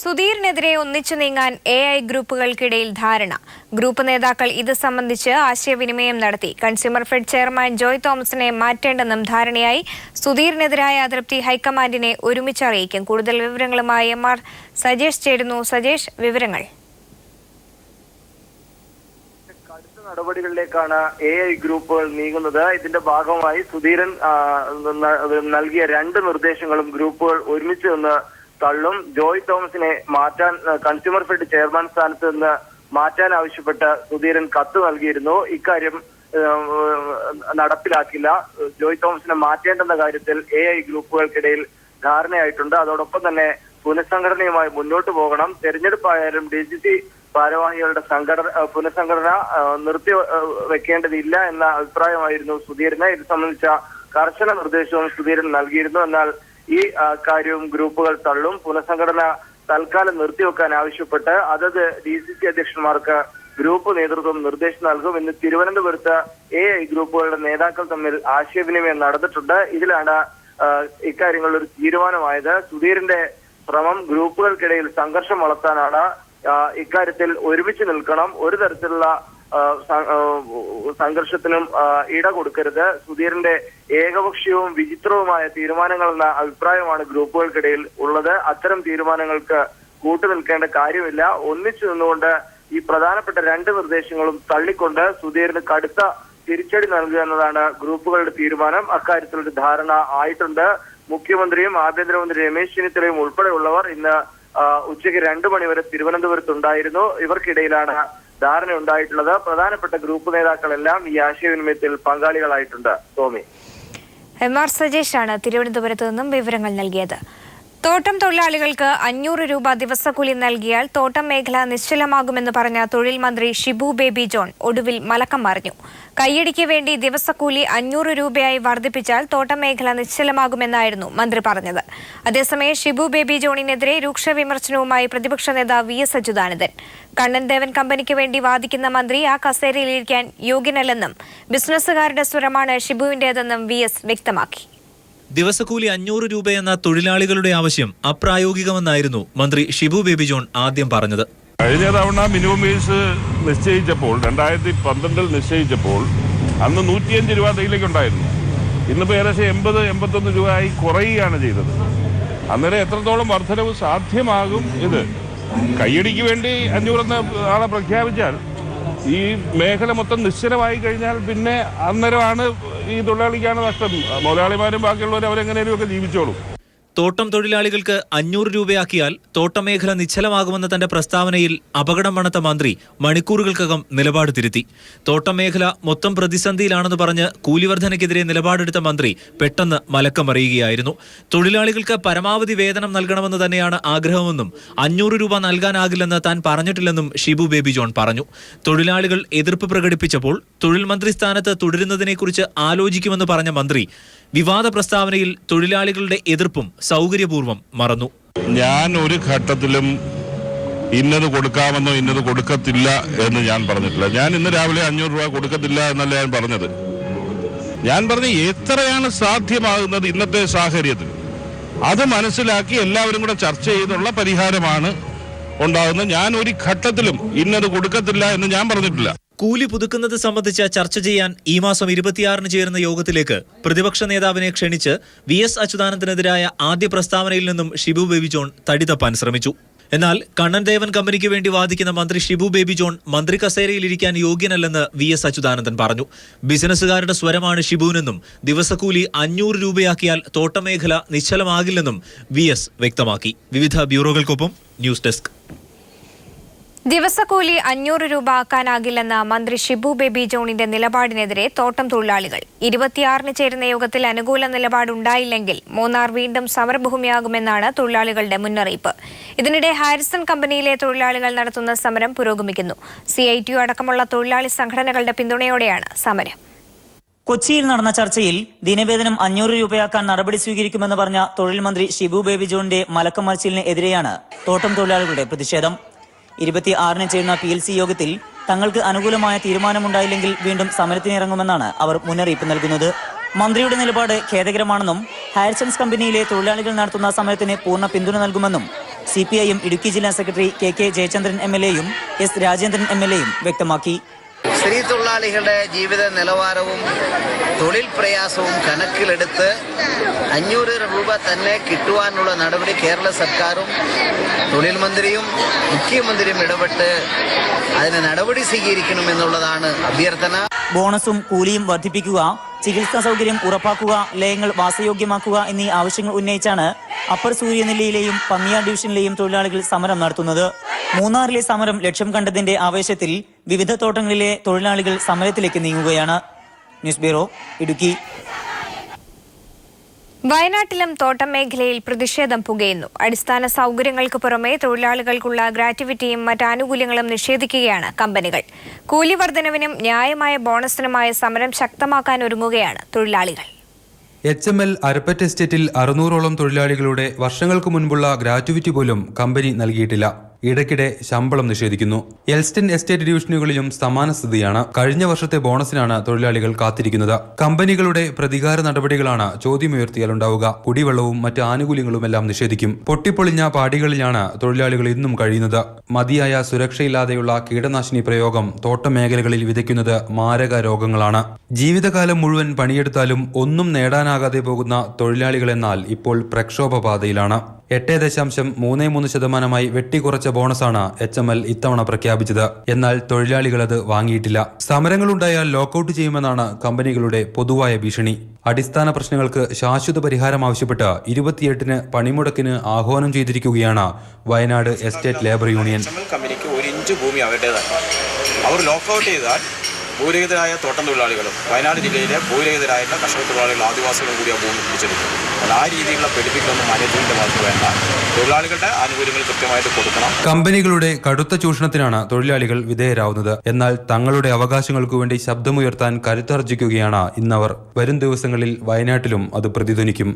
സുധീറിനെതിരെ ഒന്നിച്ചു നീങ്ങാൻ AI ഗ്രൂപ്പുകൾക്കിടയിൽ ധാരണ. ഗ്രൂപ്പ് നേതാക്കൾ ഇത് സംബന്ധിച്ച് ആശയവിനിമയം നടത്തി. കൺസ്യൂമർ ഫെഡ് ചെയർമാൻ ജോയ് തോമസിനെ മാറ്റേണ്ടെന്നും ധാരണയായി. സുധീറിനെതിരായ അതൃപ്തി ഹൈക്കമാൻഡിനെ ഒരുമിച്ച് അറിയിക്കും. കൂടുതൽ വിവരങ്ങളുമായി MR സജേഷ് ചേരുന്നു. സജേഷ്, വിവരങ്ങൾ. നടപടികളിലേക്കാണ് AI ഗ്രൂപ്പുകൾ നീങ്ങുന്നത്. ഇതിന്റെ ഭാഗമായി സുധീരൻ നൽകിയ 2 നിർദ്ദേശങ്ങളും ഗ്രൂപ്പുകൾ ഒരുമിച്ച് നിന്ന് തള്ളും. ജോയ് തോമസിനെ മാറ്റാൻ, കൺസ്യൂമർ ഫെഡ് ചെയർമാൻ സ്ഥാനത്ത് നിന്ന് മാറ്റാൻ ആവശ്യപ്പെട്ട് സുധീരൻ കത്ത് നൽകിയിരുന്നു. ഇക്കാര്യം നടപ്പിലാക്കില്ല. ജോയ് തോമസിനെ മാറ്റേണ്ടെന്ന കാര്യത്തിൽ AI ഗ്രൂപ്പുകൾക്കിടയിൽ ധാരണയായിട്ടുണ്ട്. അതോടൊപ്പം തന്നെ പുനഃസംഘടനയുമായി മുന്നോട്ട് പോകണം. തെരഞ്ഞെടുപ്പായാലും DCC ഭാരവാഹികളുടെ പുനഃസംഘടന നിർത്തി വെക്കേണ്ടതില്ല എന്ന അഭിപ്രായമായിരുന്നു സുധീരന്. ഇത് സംബന്ധിച്ച കർശന നിർദ്ദേശവും സുധീരൻ നൽകിയിരുന്നു. എന്നാൽ ഈ കാര്യവും ഗ്രൂപ്പുകൾ തള്ളും. പുനഃസംഘടന തൽക്കാലം നിർത്തിവെക്കാൻ ആവശ്യപ്പെട്ട് അതത് DCC അധ്യക്ഷന്മാർക്ക് ഗ്രൂപ്പ് നേതൃത്വം നിർദ്ദേശം നൽകും. ഇന്ന് തിരുവനന്തപുരത്ത് AI ഗ്രൂപ്പുകളുടെ നേതാക്കൾ തമ്മിൽ ആശയവിനിമയം നടന്നിട്ടുണ്ട്. ഇതിലാണ് ഇക്കാര്യങ്ങളിൽ ഒരു തീരുമാനമായത്. സുധീറിന്റെ ശ്രമം ഗ്രൂപ്പുകൾക്കിടയിൽ സംഘർഷം വളർത്താനാണ്. ഇക്കാര്യത്തിൽ ഒരുമിച്ച് നിൽക്കണം. ഒരു തരത്തിലുള്ള സംഘർഷത്തിനും ഇട കൊടുക്കരുത്. സുധീറിന്റെ ഏകപക്ഷീയവും വിചിത്രവുമായ തീരുമാനങ്ങളെന്ന അഭിപ്രായമാണ് ഗ്രൂപ്പുകൾക്കിടയിൽ ഉള്ളത്. അത്തരം തീരുമാനങ്ങൾക്ക് കൂട്ടുനിൽക്കേണ്ട കാര്യമില്ല. ഒന്നിച്ചു നിന്നുകൊണ്ട് ഈ പ്രധാനപ്പെട്ട 2 നിർദ്ദേശങ്ങളും തള്ളിക്കൊണ്ട് സുധീറിന് കടുത്ത തിരിച്ചടി നൽകുക എന്നതാണ് ഗ്രൂപ്പുകളുടെ തീരുമാനം. അക്കാര്യത്തിലൊരു ധാരണ ആയിട്ടുണ്ട്. മുഖ്യമന്ത്രിയും ആഭ്യന്തരമന്ത്രി രമേശ് ചെന്നിത്തലയും ഉൾപ്പെടെയുള്ളവർ ഇന്ന് ഉച്ചയ്ക്ക് 2 മണിവരെ തിരുവനന്തപുരത്തുണ്ടായിരുന്നു. ഇവർക്കിടയിലാണ് ധാരണ ഉണ്ടായിട്ടുള്ളത്. പ്രധാനപ്പെട്ട ഗ്രൂപ്പ് നേതാക്കളെല്ലാം ഈ ആശയവിനിമയത്തിൽ പങ്കാളികളായിട്ടുണ്ട്. ടോമി. MR സജേഷാണ് തിരുവനന്തപുരത്ത് നിന്നും വിവരങ്ങൾ നൽകിയത്. തോട്ടം തൊഴിലാളികൾക്ക് 500 രൂപ ദിവസക്കൂലി നൽകിയാൽ തോട്ടം മേഖല നിശ്ചലമാകുമെന്ന് പറഞ്ഞ തൊഴിൽ മന്ത്രി ഷിബു ബേബി ജോൺ ഒടുവിൽ മലക്കം മറിഞ്ഞു. കയ്യടിക്ക് വേണ്ടി ദിവസക്കൂലി 500 രൂപയായി വർദ്ധിപ്പിച്ചാൽ തോട്ടം മേഖല നിശ്ചലമാകുമെന്നായിരുന്നു മന്ത്രി പറഞ്ഞത്. അതേസമയം ഷിബു ബേബി ജോണിനെതിരെ രൂക്ഷ വിമർശനവുമായി പ്രതിപക്ഷ നേതാവ് VS അച്യുതാനന്ദൻ. കണ്ണൻ ദേവൻ കമ്പനിക്ക് വേണ്ടി വാദിക്കുന്ന മന്ത്രി ആ കസേരയിലിരിക്കാൻ യോഗ്യനല്ലെന്നും ബിസിനസ്സുകാരുടെ സ്വരമാണ് ഷിബുവിന്റേതെന്നും VS വ്യക്തമാക്കി. ദിവസക്കൂലി 500 രൂപയെന്ന തൊഴിലാളികളുടെ ആവശ്യം അപ്രായോഗികമെന്നായിരുന്നു മന്ത്രി ഷിബു ബേബി ജോൺ ആദ്യം പറഞ്ഞത്. കഴിഞ്ഞ തവണ മിനിമം വേജ് നിശ്ചയിച്ചപ്പോൾ 2012 നിശ്ചയിച്ചപ്പോൾ അന്ന് 105 രൂപ തേയിലേക്ക് ഉണ്ടായിരുന്നു. ഇന്നിപ്പോൾ ഏകദേശം 80-81 രൂപയായി കുറയുകയാണ് ചെയ്തത്. അന്നേരം എത്രത്തോളം വർധനവ് സാധ്യമാകും? ഇത് കയ്യടിക്ക് വേണ്ടി 500 എന്ന ആളെ പ്രഖ്യാപിച്ചാൽ ഈ മേഖല മൊത്തം നിശ്ചലമായി കഴിഞ്ഞാൽ പിന്നെ അന്നേരമാണ് ഈ തൊഴിലാളിക്കാണ് നഷ്ടം. മുതലാളിമാരും ബാക്കിയുള്ളവർ അവരെങ്ങനെയൊക്കെ ജീവിച്ചോളും. തോട്ടം തൊഴിലാളികൾക്ക് 500 രൂപയാക്കിയാൽ തോട്ടമേഖല നിശ്ചലമാകുമെന്ന തന്റെ പ്രസ്താവനയിൽ അപകടം മണത്ത മന്ത്രി മണിക്കൂറുകൾക്കകം നിലപാട് തിരുത്തി. തോട്ടം മേഖല മൊത്തം പ്രതിസന്ധിയിലാണെന്ന് പറഞ്ഞ് കൂലിവർദ്ധനയ്ക്കെതിരെ നിലപാടെടുത്ത മന്ത്രി പെട്ടെന്ന് മലക്കം മറിയുകയായിരുന്നു. തൊഴിലാളികൾക്ക് പരമാവധി വേതനം നൽകണമെന്ന് തന്നെയാണ് ആഗ്രഹമെന്നും 500 രൂപ നൽകാനാകില്ലെന്ന് താൻ പറഞ്ഞിട്ടില്ലെന്നും ഷിബു ബേബി ജോൺ പറഞ്ഞു. തൊഴിലാളികൾ എതിർപ്പ് പ്രകടിപ്പിച്ചപ്പോൾ തൊഴിൽ മന്ത്രി സ്ഥാനത്ത് തുടരുന്നതിനെക്കുറിച്ച് ആലോചിക്കുമെന്ന് പറഞ്ഞ മന്ത്രി വിവാദ പ്രസ്താവനയിൽ തൊഴിലാളികളുടെ എതിർപ്പും സൗകര്യപൂർവ്വം മറന്നു. ഞാൻ ഒരു ഘട്ടത്തിലും ഇന്നത് കൊടുക്കാമെന്നോ ഇന്നത് കൊടുക്കത്തില്ല എന്ന് ഞാൻ പറഞ്ഞിട്ടില്ല. ഞാൻ ഇന്ന് രാവിലെ 500 രൂപ കൊടുക്കത്തില്ല എന്നല്ല ഞാൻ പറഞ്ഞത്. ഞാൻ പറഞ്ഞ എത്രയാണ് സാധ്യമാകുന്നത് ഇന്നത്തെ സാഹചര്യത്തിൽ അത് മനസ്സിലാക്കി എല്ലാവരും കൂടെ ചർച്ച ചെയ്തുള്ള പരിഹാരമാണ് ഉണ്ടാകുന്നത്. ഞാൻ ഒരു ഘട്ടത്തിലും ഇന്നത് കൊടുക്കത്തില്ല എന്ന് ഞാൻ പറഞ്ഞിട്ടില്ല. കൂലി പുതുക്കുന്നത് സംബന്ധിച്ച് ചർച്ച ചെയ്യാൻ ഈ മാസം 26-ന് ചേരുന്ന യോഗത്തിലേക്ക് പ്രതിപക്ഷ നേതാവിനെ ക്ഷണിച്ച് VS അച്യുതാനന്ദനെതിരായ ആദ്യ പ്രസ്താവനയിൽ നിന്നും ഷിബു ബേബി ജോൺ തടി തപ്പാൻ ശ്രമിച്ചു. എന്നാൽ കണ്ണൻ ദേവൻ കമ്പനിക്ക് വേണ്ടി വാദിക്കുന്ന മന്ത്രി ഷിബു ബേബി ജോൺ മന്ത്രി കസേരയിലിരിക്കാൻ യോഗ്യനല്ലെന്ന് VS അച്യുതാനന്ദൻ പറഞ്ഞു. ബിസിനസ്സുകാരുടെ സ്വരമാണ് ഷിബുവിനെന്നും ദിവസക്കൂലി 500 രൂപയാക്കിയാൽ തോട്ടമേഖല നിശ്ചലമാകില്ലെന്നും VS വ്യക്തമാക്കി. വിവിധ ബ്യൂറോകൾക്കൊപ്പം ന്യൂസ് ഡെസ്ക്. ദിവസക്കൂലി 500 രൂപ ആക്കാനാകില്ലെന്ന മന്ത്രി ഷിബു ബേബി ജോണിന്റെ നിലപാടിനെതിരെ തോട്ടം തൊഴിലാളികൾ. 26-ന് ചേരുന്ന യോഗത്തിൽ അനുകൂല നിലപാടുണ്ടായില്ലെങ്കിൽ മൂന്നാർ വീണ്ടും സമരഭൂമിയാകുമെന്നാണ് തൊഴിലാളികളുടെ മുന്നറിയിപ്പ്. ഇതിനിടെ ഹാരിസൺ കമ്പനിയിലെ തൊഴിലാളികൾ നടത്തുന്ന സമരം പുരോഗമിക്കുന്നു. CITU അടക്കമുള്ള തൊഴിലാളി സംഘടനകളുടെ പിന്തുണയോടെയാണ് സമരം. കൊച്ചിയിൽ നടന്ന ചർച്ചയിൽ ദിനവേതനം 500 രൂപയാക്കാൻ നടപടി സ്വീകരിക്കുമെന്ന് പറഞ്ഞ തൊഴിൽ മന്ത്രി ഷിബു ബേബി ജോണിന്റെ മലക്കം മറിച്ചിലിന് എതിരെയാണ് തോട്ടം തൊഴിലാളികളുടെ പ്രതിഷേധം. 26-ന് ചേരുന്ന PLC യോഗത്തിൽ തങ്ങൾക്ക് അനുകൂലമായ തീരുമാനമുണ്ടായില്ലെങ്കിൽ വീണ്ടും സമരത്തിനിറങ്ങുമെന്നാണ് അവർ മുന്നറിയിപ്പ് നൽകുന്നത്. മന്ത്രിയുടെ നിലപാട് ഖേദകരമാണെന്നും ഹാരിസൺസ് കമ്പനിയിലെ തൊഴിലാളികൾ നടത്തുന്ന സമരത്തിന് പൂർണ്ണ പിന്തുണ നൽകുമെന്നും CPIM ഇടുക്കി ജില്ലാ സെക്രട്ടറി KK ജയചന്ദ്രൻ MLA-യും S രാജേന്ദ്രൻ MLA-യും വ്യക്തമാക്കി. സ്ത്രീ തൊഴിലാളികളുടെ ജീവിത നിലവാരവും തൊഴിൽ പ്രയാസവും കണക്കിലെടുത്ത് 500 രൂപ തന്നെ കിട്ടുവാനുള്ള നടപടി കേരള സർക്കാരും തൊഴിൽ മന്ത്രിയും മുഖ്യമന്ത്രിയും ഇടപെട്ട് അതിന് നടപടി സ്വീകരിക്കണമെന്നുള്ളതാണ് അഭ്യർത്ഥന. ബോണസും കൂലിയും വർദ്ധിപ്പിക്കുക, ചികിത്സാ സൗകര്യം ഉറപ്പാക്കുക, ലയങ്ങൾ വാസയോഗ്യമാക്കുക എന്നീ ആവശ്യങ്ങൾ ഉന്നയിച്ചാണ് അപ്പർ സൂര്യനെല്ലിയിലെയും പന്നിയാർ ഡിവിഷനിലെയും തൊഴിലാളികൾ സമരം നടത്തുന്നത്. മൂന്നാറിലെ സമരം ലക്ഷ്യം കണ്ടതിന്റെ ആവേശത്തിൽ വിവിധ തോട്ടങ്ങളിലെ തൊഴിലാളികൾ സമരത്തിലേക്ക് നീങ്ങുകയാണ്. News bureau, Idukki. വയനാട്ടിലും തോട്ടം മേഖലയിൽ പ്രതിഷേധം പുകയുന്നു. അടിസ്ഥാന സൗകര്യങ്ങൾക്ക് പുറമെ തൊഴിലാളികൾക്കുള്ള ഗ്രാറ്റുവിറ്റിയും മറ്റ് ആനുകൂല്യങ്ങളും നിഷേധിക്കുകയാണ് കമ്പനികൾ. കൂലി വർധനവിനും ന്യായമായ ബോണസിനുമായ സമരം ശക്തമാക്കാൻ ഒരുങ്ങുകയാണ് തൊഴിലാളികൾ. HML അരപ്പറ്റ എസ്റ്റേറ്റിൽ 600ഓളം തൊഴിലാളികളുടെ വർഷങ്ങൾക്ക് മുൻപുള്ള ഗ്രാറ്റുവിറ്റി പോലും കമ്പനി നൽകിയിട്ടില്ല. ഇടയ്ക്കിടെ ശമ്പളം നിഷേധിക്കുന്നു. എൽസ്റ്റൺ എസ്റ്റേറ്റ് ഡിവിഷനുകളിലും സമാന സ്ഥിതിയാണ്. കഴിഞ്ഞ വർഷത്തെ ബോണസിനാണ് തൊഴിലാളികൾ കാത്തിരിക്കുന്നത്. കമ്പനികളുടെ പ്രതികാര നടപടികളാണ് ചോദ്യമുയർത്തിയാലുണ്ടാവുക. കുടിവെള്ളവും മറ്റ് ആനുകൂല്യങ്ങളുമെല്ലാം നിഷേധിക്കും. പൊട്ടിപ്പൊളിഞ്ഞ പാടികളിലാണ് തൊഴിലാളികൾ ഇന്നും കഴിയുന്നത്. മതിയായ സുരക്ഷയില്ലാതെയുള്ള കീടനാശിനി പ്രയോഗം തോട്ടം മേഖലകളിൽ വിതയ്ക്കുന്നത് മാരക രോഗങ്ങളാണ്. ജീവിതകാലം മുഴുവൻ പണിയെടുത്താലും ഒന്നും നേടാനാകാതെ പോകുന്ന തൊഴിലാളികളെന്നാൽ ഇപ്പോൾ പ്രക്ഷോഭപാതയിലാണ്. 8.33% വെട്ടിക്കുറച്ച ബോണസാണ് HML ഇത്തവണ പ്രഖ്യാപിച്ചത്. എന്നാൽ തൊഴിലാളികൾ അത് വാങ്ങിയിട്ടില്ല. സമരങ്ങളുണ്ടായാൽ ലോക്കൌട്ട് ചെയ്യുമെന്നാണ് കമ്പനികളുടെ പൊതുവായ ഭീഷണി. അടിസ്ഥാന പ്രശ്നങ്ങൾക്ക് ശാശ്വത പരിഹാരം ആവശ്യപ്പെട്ട് 28-ന് പണിമുടക്കിന് ആഹ്വാനം ചെയ്തിരിക്കുകയാണ് വയനാട് എസ്റ്റേറ്റ് ലേബർ യൂണിയൻ. കമ്പനിക്ക് 1 ഇഞ്ച് ഭൂമി അവരുടേതാണ്. അവർ ലോക്കൌട്ട് ചെയ്താൽ ഭൂരഹിതരായ തോട്ടം തൊഴിലാളികളും വയനാട് ജില്ലയിലെ ഭൂരഹിതരായിട്ടുള്ള കർഷക തൊഴിലാളികളും ആദിവാസികളും കൂടി ആ ഭൂമി പിടിച്ചെടുക്കും. ആ രീതിയിലുള്ള പെടുപ്പിക്കൊന്നും മാനേജ്മെന്റ് ഭാഗത്ത് വേണ്ട. തൊഴിലാളികളുടെ ആനുകൂല്യങ്ങൾ കൃത്യമായിട്ട് കൊടുക്കണം. കമ്പനികളുടെ കടുത്ത ചൂഷണത്തിനാണ് തൊഴിലാളികൾ വിധേയരാവുന്നത്. എന്നാൽ തങ്ങളുടെ അവകാശങ്ങൾക്കു വേണ്ടി ശബ്ദമുയർത്താൻ കരുത്താർജിക്കുകയാണ് ഇന്നവർ. വരും ദിവസങ്ങളിൽ വയനാട്ടിലും അത് പ്രതിധ്വനിക്കും.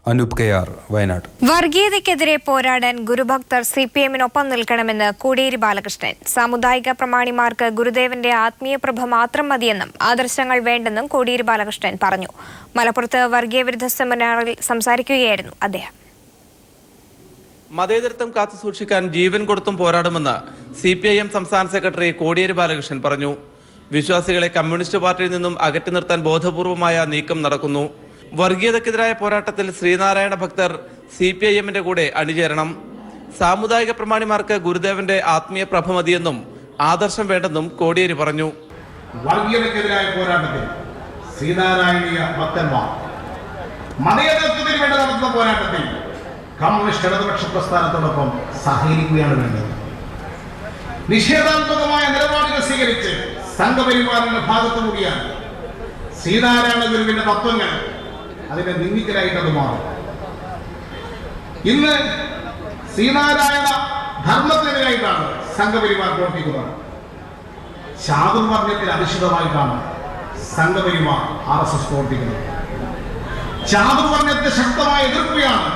അനൂപ് KR, വയനാട്. വർഗീയതയ്ക്കെതിരെ പോരാടാൻ ഗുരുഭക്തർ CPM-നൊപ്പം നിൽക്കണമെന്ന് കോടിയേരി ബാലകൃഷ്ണൻ. സാമുദായിക പ്രമാണിമാർക്ക് ഗുരുദേവന്റെ ആത്മീയ പ്രഭ മാത്രം മതിയെന്നും ആദർശങ്ങൾ വേണ്ടെന്നും കോടിയേരി ബാലകൃഷ്ണൻ പറഞ്ഞു. മലപ്പുറത്ത് വർഗീയ വിരുദ്ധ സെമിനാറിൽ സംസാരിക്കുകയായിരുന്നു അദ്ദേഹം. മതേതരത്വം കാത്തുസൂക്ഷിക്കാൻ ജീവൻ കൊടുത്തും പോരാടുമെന്ന് CPIM സംസ്ഥാന സെക്രട്ടറി കോടിയേരി ബാലകൃഷ്ണൻ പറഞ്ഞു. വിശ്വാസികളെ കമ്മ്യൂണിസ്റ്റ് പാർട്ടിയിൽ നിന്നും അകറ്റി നിർത്താൻ ബോധപൂർവമായ നീക്കം നടക്കുന്നു. വർഗീയതക്കെതിരായ പോരാട്ടത്തിൽ ശ്രീനാരായണ ഭക്തർ CPIM-ന്റെ കൂടെ അണിചേരണം. സാമുദായിക പ്രമാണിമാർക്ക് ഗുരുദേവന്റെ ആത്മീയ പ്രഭ മതിയെന്നും ആദർശം വേണ്ടെന്നും കോടിയേരി പറഞ്ഞു. വർഗീയതക്കെതിരായ പോരാട്ടത്തിൽ ശ്രീനാരായണീയ ഭക്തന്മാർ, മതേതരത്വത്തിന് വേണ്ടി നടത്തുന്ന പോരാട്ടത്തിൽ കമ്മ്യൂണിസ്റ്റ് ഇടതുപക്ഷ പ്രസ്ഥാനത്തോടൊപ്പം സഹകരിക്കുകയാണ് വേണ്ടത്. നിഷേധാത്മകമായ നിലപാടുകൾ സ്വീകരിച്ച് സംഘപരിവാറിന്റെ ഭാഗത്തു കൂടിയാണ് ശ്രീനാരായണ ഗുരുവിന്റെ തത്വങ്ങൾ അതിന്റെ നിന്ദിക്കലായിട്ടത് മാറും. ഇന്ന് ശ്രീനാരായണ ധർമ്മത്തിനെതിരായിട്ടാണ് സംഘപരിവാർ പ്രവർത്തിക്കുന്നത്. ചാതുർവർണ്ണത്തിൽ അധിഷ്ഠിതമായിട്ടാണ് സംഘപരിവാർ RSS പ്രവർത്തിക്കുന്നത്. ചാതുർവർണ്ണത്തെ ശക്തമായ എതിർക്കുകയാണ്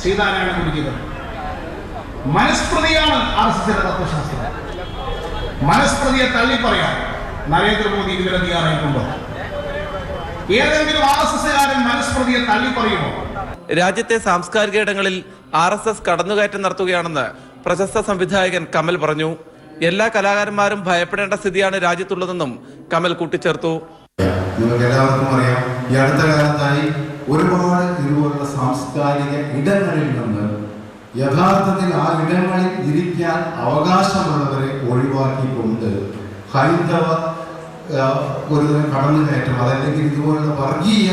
ശ്രീനാരായണ ഗുരുജികൾ. മനസ്പ്രതിയാണ് RSSന്റെ തത്വശാസ്ത്രം. മനസ്പ്രതിയെ തള്ളിപ്പറയാൻ നരേന്ദ്രമോദി ഇതുവരെ തയ്യാറായിട്ടുണ്ടോ? ഏതെങ്കിലും RSSകാരൻ മനസ്പ്രതിയെ തള്ളിപ്പറയുമോ? രാജ്യത്തെ സാംസ്കാരിക ഇടങ്ങളിൽ RSS കടന്നുകയറ്റം നടത്തുകയാണെന്ന് പ്രശസ്ത സംവിധായകൻ കമൽ പറഞ്ഞു. എല്ലാ കലാകാരന്മാരും ഭയപ്പെടേണ്ട സ്ഥിതിയാണ് രാജ്യത്തുള്ളതെന്നും കമൽ കൂട്ടിച്ചേർത്തു. നിങ്ങൾക്ക് എല്ലാവർക്കും അറിയാം, ഈ അടുത്ത കാലത്തായി ഒരുപാട് ഇതുപോലുള്ള സാംസ്കാരിക ഇടങ്ങളിൽ നിന്ന് യഥാർത്ഥത്തിൽ ആ ഇടങ്ങളിൽ ഇരിക്കാൻ അവകാശമുള്ളവരെ ഒഴിവാക്കിക്കൊണ്ട് ഹൈന്ദവ ഒരുതരം കടന്നുകയറ്റം, അതല്ലെങ്കിൽ ഇതുപോലുള്ള വർഗീയ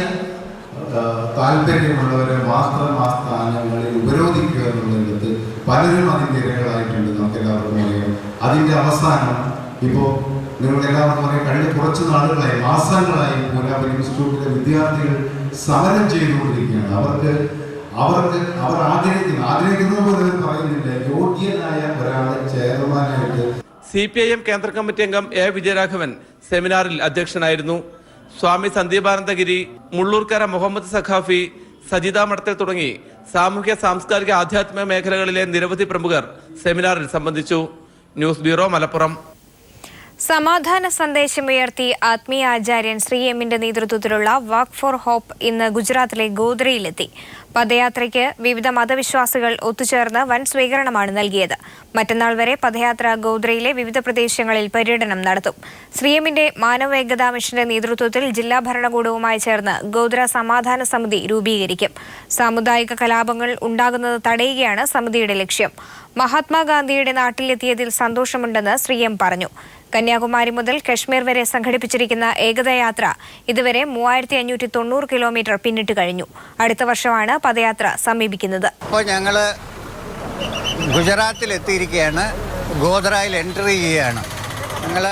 താല്പര്യമുള്ളവരെ മാത്രം ആ സ്ഥാനങ്ങളിൽ ഉപരോധിക്കുക എന്നുള്ളിടത്ത് പലരും അതിൻ്റെ ഇരകളായിട്ടുണ്ട്. നമുക്ക് എല്ലാവർക്കും അറിയാം. അതിൻ്റെ അവസാനം ഇപ്പോൾ നിങ്ങൾക്ക് എല്ലാവർക്കും അറിയാം, കഴിഞ്ഞ കുറച്ച് നാളുകളായി, മാസങ്ങളായി പൂനാപുരം ഇൻസ്റ്റിറ്റ്യൂട്ടിലെ വിദ്യാർത്ഥികൾ സമരം ചെയ്തുകൊണ്ടിരിക്കുകയാണ്. അവർ ആഗ്രഹിക്കുന്ന പോലെ പറയുന്നില്ല, യോഗ്യനായ ഒരാളെ ചെയർമാനായിട്ട്. CPIM കേന്ദ്ര കമ്മിറ്റി അംഗം A. വിജയരാഘവൻ സെമിനാറിൽ അധ്യക്ഷനായിരുന്നു. സ്വാമി സന്ദീപാനന്ദഗിരി, മുള്ളൂർക്കര മുഹമ്മദ് സഖാഫി, സജിത മഠത്തിൽ തുടങ്ങി സാമൂഹ്യ സാംസ്കാരിക ആധ്യാത്മിക മേഖലകളിലെ നിരവധി പ്രമുഖർ സെമിനാറിൽ സംബന്ധിച്ചു. News bureau, Malappuram. സമാധാന സന്ദേശമുയർത്തി ആത്മീയ ആചാര്യൻ ശ്രീ എമ്മിന്റെ നേതൃത്വത്തിലുള്ള വാക്ക് ഫോർ ഹോപ്പ് ഇന്ന് ഗുജറാത്തിലെ ഗോദ്രയിലെത്തി. പദയാത്രയ്ക്ക് വിവിധ മതവിശ്വാസികൾ ഒത്തുചേർന്ന് വൻ സ്വീകരണമാണ് നൽകിയത്. മറ്റന്നാൾ വരെ പദയാത്ര ഗോദ്രയിലെ വിവിധ പ്രദേശങ്ങളിൽ പര്യടനം നടത്തും. ശ്രീ എമ്മിന്റെ മാനവേകതാ മിഷന്റെ നേതൃത്വത്തിൽ ജില്ലാ ഭരണകൂടവുമായി ചേർന്ന് ഗോദ്ര സമാധാന സമിതി രൂപീകരിക്കും. സാമുദായിക കലാപങ്ങൾ ഉണ്ടാകുന്നത് തടയുകയാണ് സമിതിയുടെ ലക്ഷ്യം. മഹാത്മാഗാന്ധിയുടെ നാട്ടിലെത്തിയതിൽ സന്തോഷമുണ്ടെന്ന് ശ്രീ എം പറഞ്ഞു. കന്യാകുമാരി മുതൽ കശ്മീർ വരെ സംഘടിപ്പിച്ചിരിക്കുന്ന ഏകതായാത്ര ഇതുവരെ 3590 കിലോമീറ്റർ പിന്നിട്ട് കഴിഞ്ഞു. അടുത്ത വർഷമാണ് പദയാത്ര സമീപിക്കുന്നത്. ഇപ്പോൾ ഞങ്ങൾ ഗുജറാത്തിൽ എത്തിയിരിക്കുകയാണ്. ഗോദ്രയിൽ എൻട്രി ചെയ്യുകയാണ്. ഞങ്ങൾ